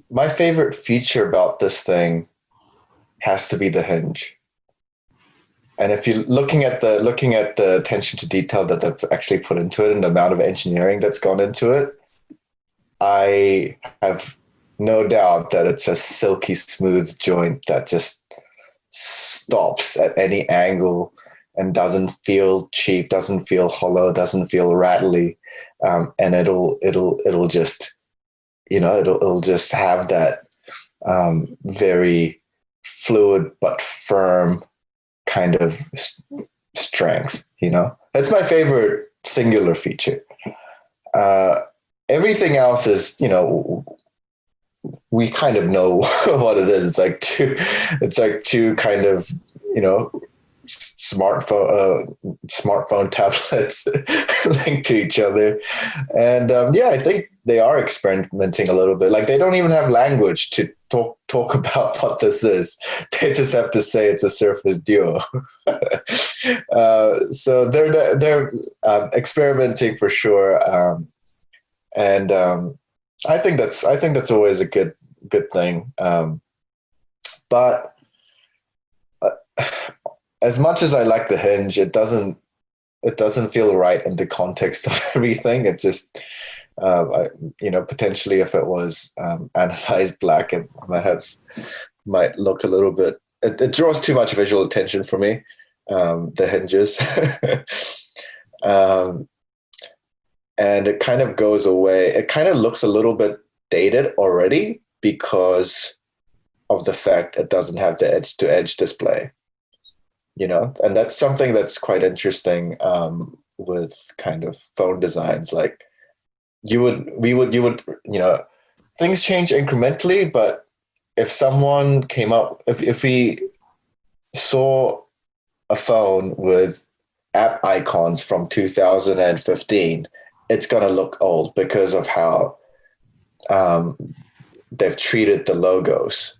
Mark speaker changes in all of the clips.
Speaker 1: my favorite feature about this thing has to be the hinge. And if you're looking at the attention to detail that they've actually put into it and the amount of engineering that's gone into it, I have no doubt that it's a silky smooth joint that just stops at any angle and doesn't feel cheap, doesn't feel hollow, doesn't feel rattly, and it'll just it'll just have that very fluid but firm kind of strength. That's my favorite singular feature. Uh, Everything else is, we kind of know what it is. It's like two kind of, smartphone tablets linked to each other. And yeah, I think they are experimenting a little bit. Like they don't even have language to talk about what this is. They just have to say it's a Surface Duo. So they're experimenting for sure. And I think that's always a good thing. But as much as I like the hinge, it doesn't feel right in the context of everything. It just potentially if it was anodized black, it might look a little bit. It draws too much visual attention for me. The hinges. um, and it kind of goes away. It kind of looks a little bit dated already because of the fact it doesn't have the edge-to-edge display, and that's something that's quite interesting with kind of phone designs. Like you would, things change incrementally, but if we saw a phone with app icons from 2015, it's going to look old because of how they've treated the logos,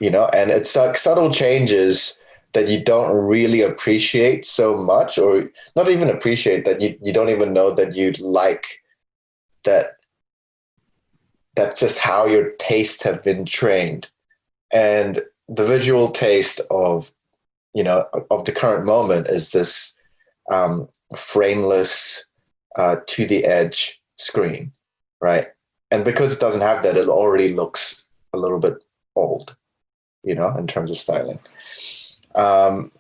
Speaker 1: and it's like subtle changes that you don't really appreciate so much, or not even appreciate, that you don't even know that you'd like that. That's just how your tastes have been trained. And the visual taste of the current moment is this frameless to the edge screen, right? And because it doesn't have that, it already looks a little bit old, in terms of styling. Um,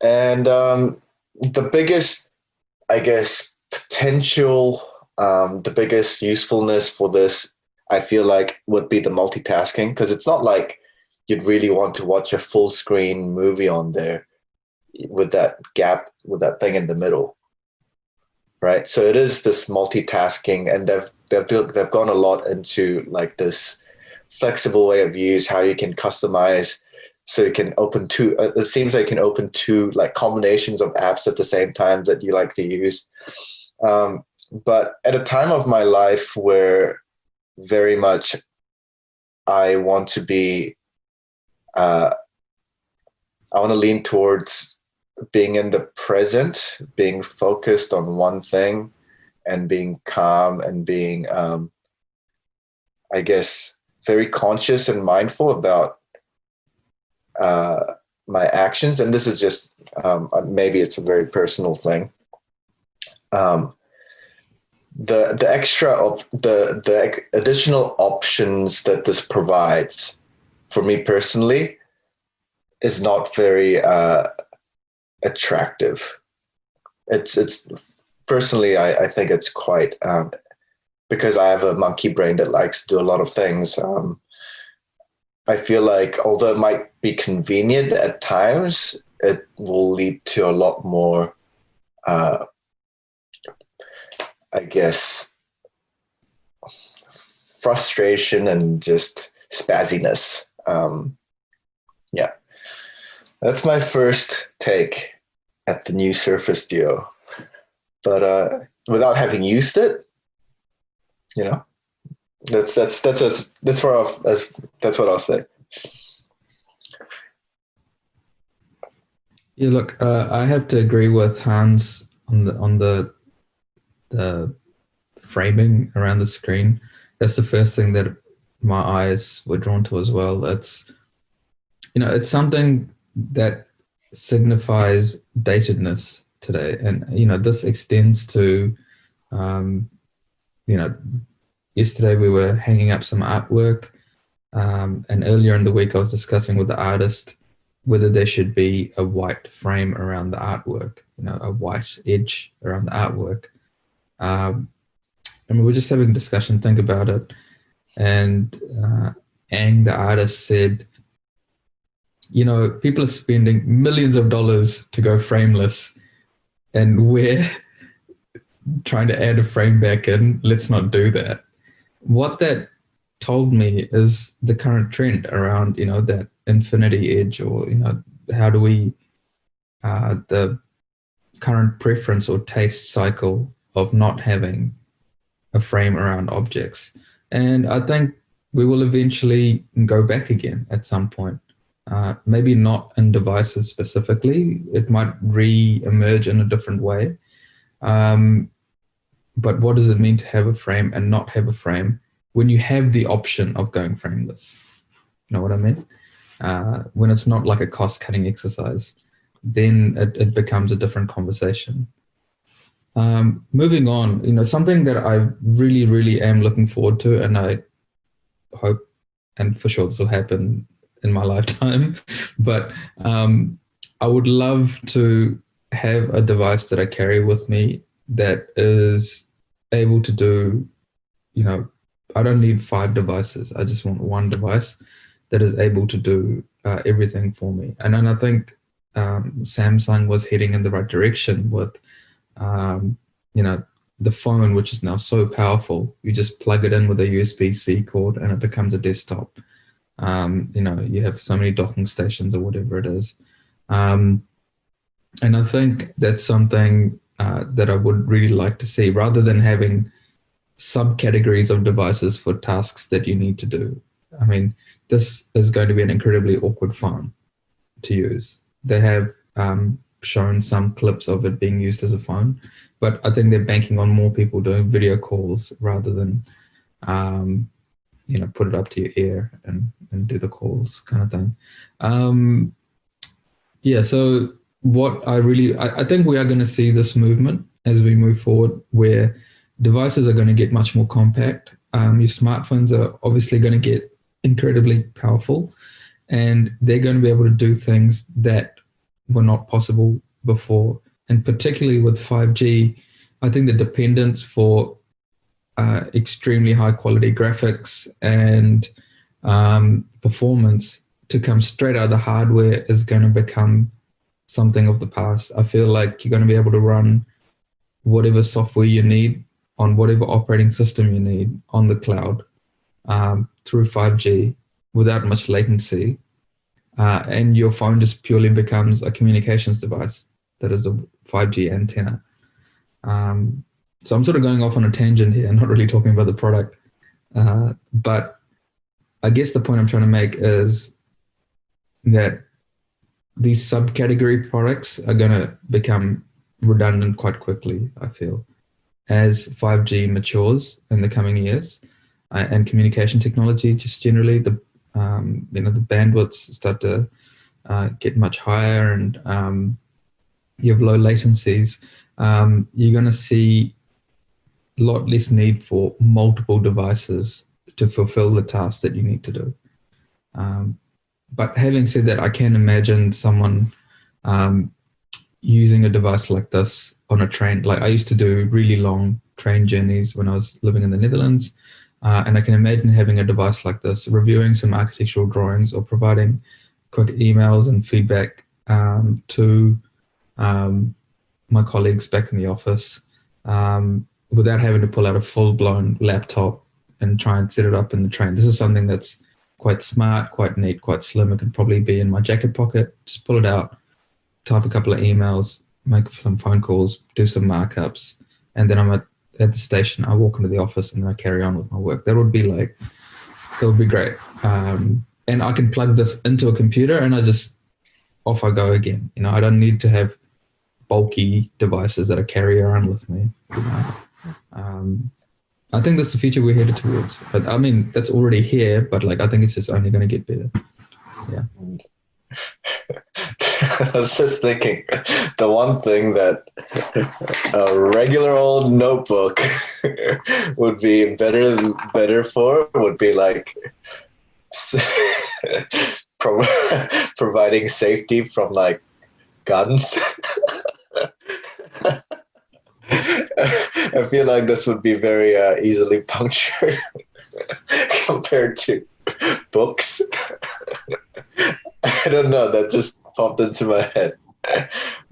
Speaker 1: and the biggest, I guess, potential, the biggest usefulness for this, I feel like, would be the multitasking, because it's not like you'd really want to watch a full screen movie on there with that gap, with that thing in the middle, right? So it is this multitasking, and they've gone a lot into like this flexible way of use, how you can customize. So you can open two. It seems like you can open two like combinations of apps at the same time that you like to use. But at a time of my life where very much I want to be, I want to lean towards being in the present, being focused on one thing, and being calm, and being, I guess, very conscious and mindful about my actions. And this is just maybe it's a very personal thing. The additional options that this provides for me personally is not very attractive. It's personally, I think it's quite, because I have a monkey brain that likes to do a lot of things. I feel like although it might be convenient at times, it will lead to a lot more, I guess, frustration and just spazziness. Yeah, that's my first take at the new Surface Duo. But without having used it, that's what I'll say.
Speaker 2: Yeah, look, I have to agree with Hans on the framing around the screen. That's the first thing that my eyes were drawn to as well. It's, it's something that signifies datedness today. And, this extends to, um, you know, yesterday we were hanging up some artwork. And earlier in the week, I was discussing with the artist whether there should be a white frame around the artwork, a white edge around the artwork. And we were just having a discussion, think about it. And Ang, the artist, said, people are spending millions of dollars to go frameless, and we're trying to add a frame back in. Let's not do that. What that told me is the current trend around, that infinity edge, or, how do we, the current preference or taste cycle of not having a frame around objects. And I think we will eventually go back again at some point. Maybe not in devices specifically. It might re-emerge in a different way. But what does it mean to have a frame and not have a frame when you have the option of going frameless? You know what I mean? When it's not like a cost-cutting exercise, then it becomes a different conversation. Moving on, something that I really, really am looking forward to, and I hope, and for sure this will happen in my lifetime, but I would love to have a device that I carry with me that is able to do, I don't need 5 devices. I just want one device that is able to do everything for me. And then I think Samsung was heading in the right direction with, the phone, which is now so powerful. You just plug it in with a USB-C cord and it becomes a desktop. You have so many docking stations or whatever it is. And I think that's something that I would really like to see, rather than having subcategories of devices for tasks that you need to do. I mean, this is going to be an incredibly awkward phone to use. They have shown some clips of it being used as a phone, but I think they're banking on more people doing video calls rather than, put it up to your ear and do the calls kind of thing. So what I think we are going to see this movement as we move forward, where devices are going to get much more compact. Your smartphones are obviously going to get incredibly powerful, and they're going to be able to do things that were not possible before. And particularly with 5G, I think the dependence for extremely high quality graphics and performance to come straight out of the hardware is going to become something of the past. I feel like you're going to be able to run whatever software you need on whatever operating system you need on the cloud through 5G without much latency. And your phone just purely becomes a communications device that is a 5G antenna. So I'm sort of going off on a tangent here, not really talking about the product. But I guess the point I'm trying to make is that these subcategory products are going to become redundant quite quickly, I feel, as 5G matures in the coming years, and communication technology just generally, the bandwidths start to get much higher, and you have low latencies. You're going to see a lot less need for multiple devices to fulfill the tasks that you need to do. But having said that, I can imagine someone using a device like this on a train. Like I used to do really long train journeys when I was living in the Netherlands. And I can imagine having a device like this, reviewing some architectural drawings or providing quick emails and feedback to my colleagues back in the office without having to pull out a full-blown laptop and try and set it up in the train. This is something that's quite smart, quite neat, quite slim. It can probably be in my jacket pocket. Just pull it out, type a couple of emails, make some phone calls, do some markups, and then I'm at the station. I walk into the office and then I carry on with my work. That would be great. And I can plug this into a computer and off I go again. I don't need to have bulky devices that I carry around with me. I think that's the future we're headed towards. But I mean, that's already here, but like I think it's just only going to get better. Yeah.
Speaker 1: I was just thinking, the one thing that a regular old notebook would be better for would be like providing safety from like guns. I feel like this would be very easily punctured compared to books. I don't know. That just popped into my head.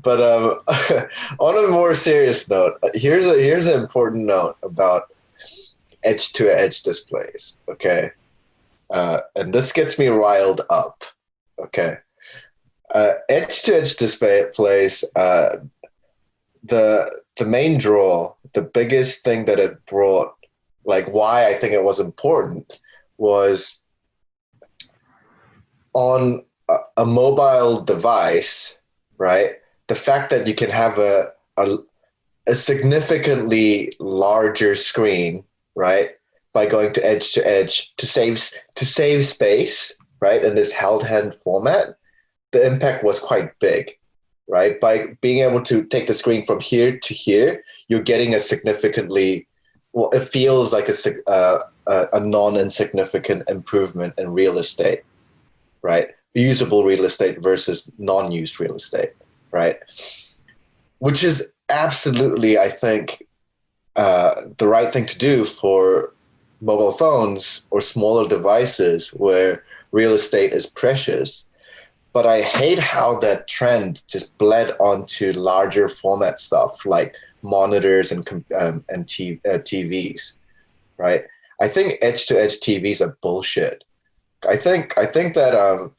Speaker 1: But on a more serious note, here's an important note about edge-to-edge displays. Okay, and this gets me riled up. Okay, edge-to-edge displays. The main draw, the biggest thing that it brought, like why I think it was important, was on a mobile device, right? The fact that you can have a significantly larger screen, right, by going to edge to save space, right, in this held hand format, the impact was quite big, right? By being able to take the screen from here to here, you're getting a significantly, well, it feels like a non-insignificant improvement in real estate, right? Usable real estate versus non-used real estate, right? Which is absolutely, I think, the right thing to do for mobile phones or smaller devices where real estate is precious. But I hate how that trend just bled onto larger format stuff like monitors and TVs, right? I think edge-to-edge TVs are bullshit. I think that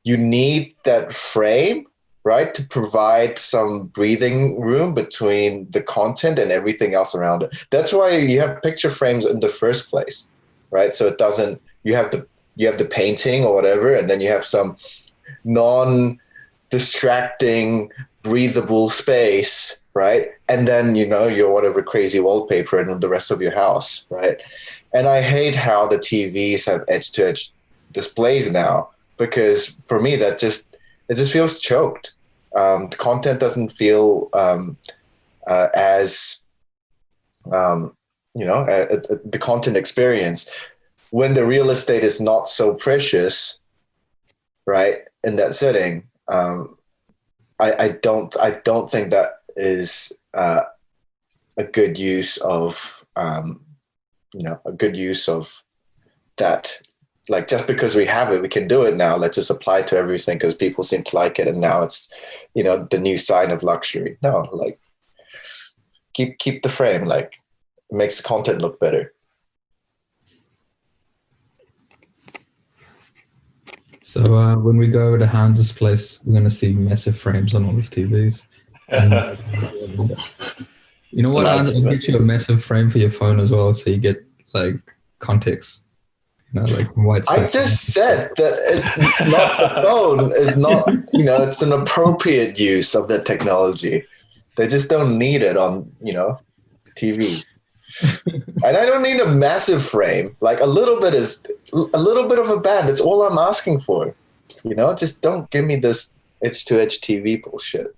Speaker 1: you need that frame, right, to provide some breathing room between the content and everything else around it. That's why you have picture frames in the first place, right? So it doesn't. You have the painting or whatever, and then you have some non-distracting, breathable space, right? And then your whatever crazy wallpaper and the rest of your house, right? And I hate how the TVs have edge-to-edge displays now, because for me it just feels choked. The content doesn't feel as the content experience when the real estate is not so precious, right? In that setting, I don't think that is a good use of that. Like, just because we have it, we can do it now. Let's just apply it to everything because people seem to like it, and now it's the new sign of luxury. No, like keep the frame. Like, it makes the content look better.
Speaker 2: So when we go over to Hans's place, we're going to see massive frames on all his TVs. You know what, Hans? I'll get you a massive frame for your phone as well, so you get like context. Like some white space.
Speaker 1: I just said that it's not the phone. It's not, it's an appropriate use of the technology. They just don't need it on, TVs. And I don't need a massive frame. Like a little bit of a band. That's all I'm asking for. Just don't give me this edge-to-edge TV bullshit.